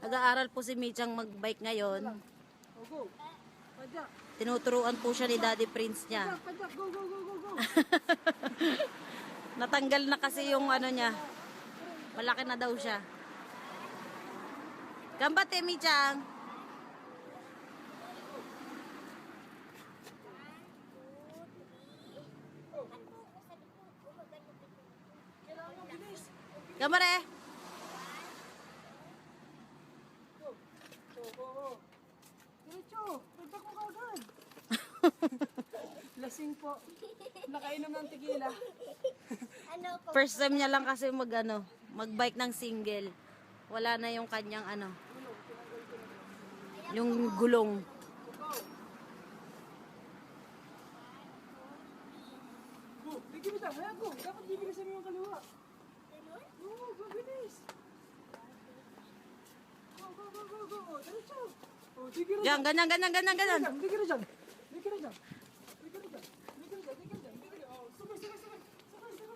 Nag-aaral po si Michang mag-bike ngayon. Go. Padyak. Tinuturuan po siya ni Daddy Prince niya. Padyak. Go. Natanggal na kasi yung ano niya. Malaki na daw siya. Gambate, Michang. Gambare. Go. Diretso. Padyak mo kagad. Lasing po. Nakainom ng tequila. First time niya lang kasi mag-bike ng single. Wala na yung kanyang yung gulong. Go. Bigyan mo tayo. Go. Dapat bibilisan mo yung kaliwa. Oo, bibilis. Go. Diretso. Oh, sige na. Yan, ganyan. Sige na dyan. Oh,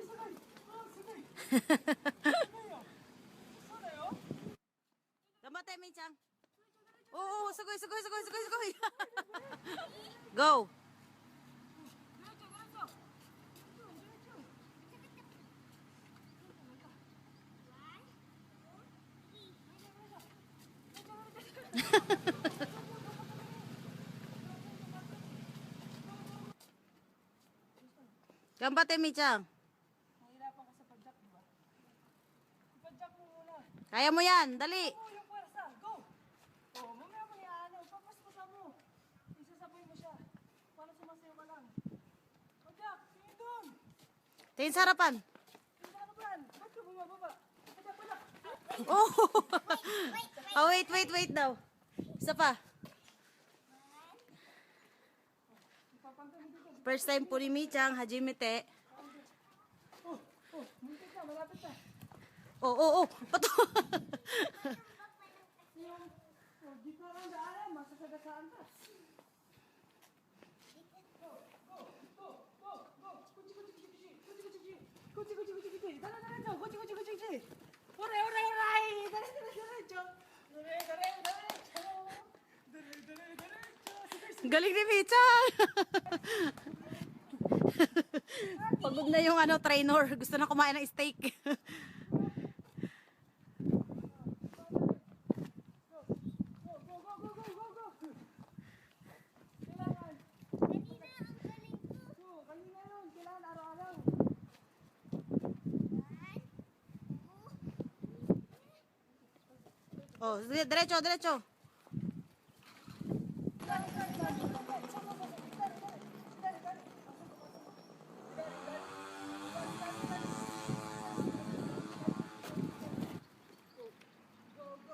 sabay. Oh, sabay. Sabay, oh. Gambate, Michang. Oo, sugoy. Go. Diretso. Gambate, Michang. Mahirapan ka sa padyak, di ba? Padyak mo muna. Kaya mo yan, dali. Oh, yung pwersa. Go. Oh, mamaya mo yan. Papaspasa mo. Isasabay mo siya. Para sumasayo ka lang. Padyak, tingin doon. Tingin sa harapan. Tingin ka naman. Ba't ka bumababa? Padyak. Oh. Oh, wait daw. Isa pa. Ipapantay mo dito. First time po ni Michang, Hajimete. Oh, muntik na. Malapit na. Oh. Pato. Oh, dito lang daan. Masasagasaan ka. Go. Kuchi. Dala. Kuchi. Oray. Diretso. Galing ni Michang. Pagod na yung trainer. Gusto na kumain ng steak. Go. Kailangan. Kanina yun. Kailangan araw-araw. Oh, diretso. Go.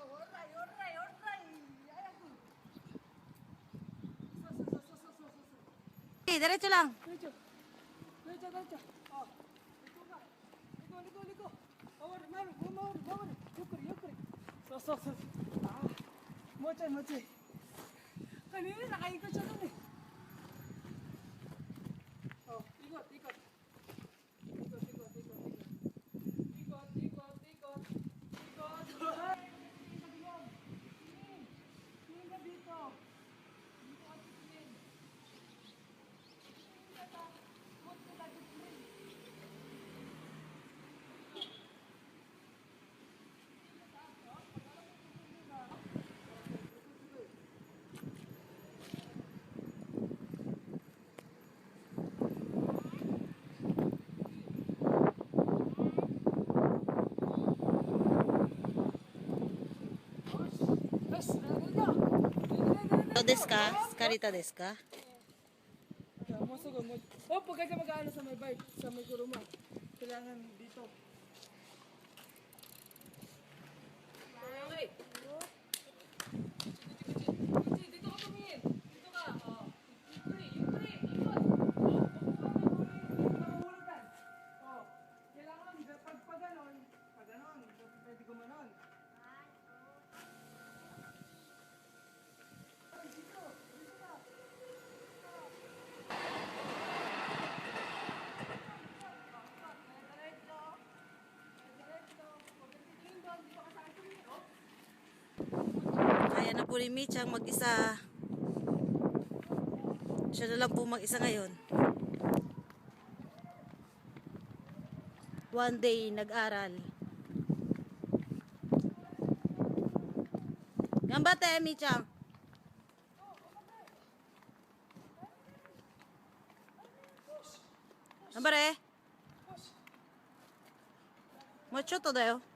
Oray. Ayan ko. Diretso lang. Diretso. Oh. Liko. Mawar. Yukuri. So. Ah. Moche. Kanina nakaikot siya dun eh. Oh, ikot. Ikot. Tingin ka dito. Dito ka tingin. Karita desu ka? Oh, pag kasi mag-aano sa may bike, sa may kuruma, kailangan dito. Okay. Dito ka tumingin. Dito ka. Oh. Yukuri. Ikot. Oh, nakahulutan. Oh. Kailangan, pag ganon, pwede gumanon. Dito ka. Diretso. Huwag kang titingin doon. Dito ka sa akin. Oh. po ni Michang mag-isa. Siya na lang po mag-isa ngayon. One day, nag-aral. Gambate, Michang. Gambare. Mucho to da yo.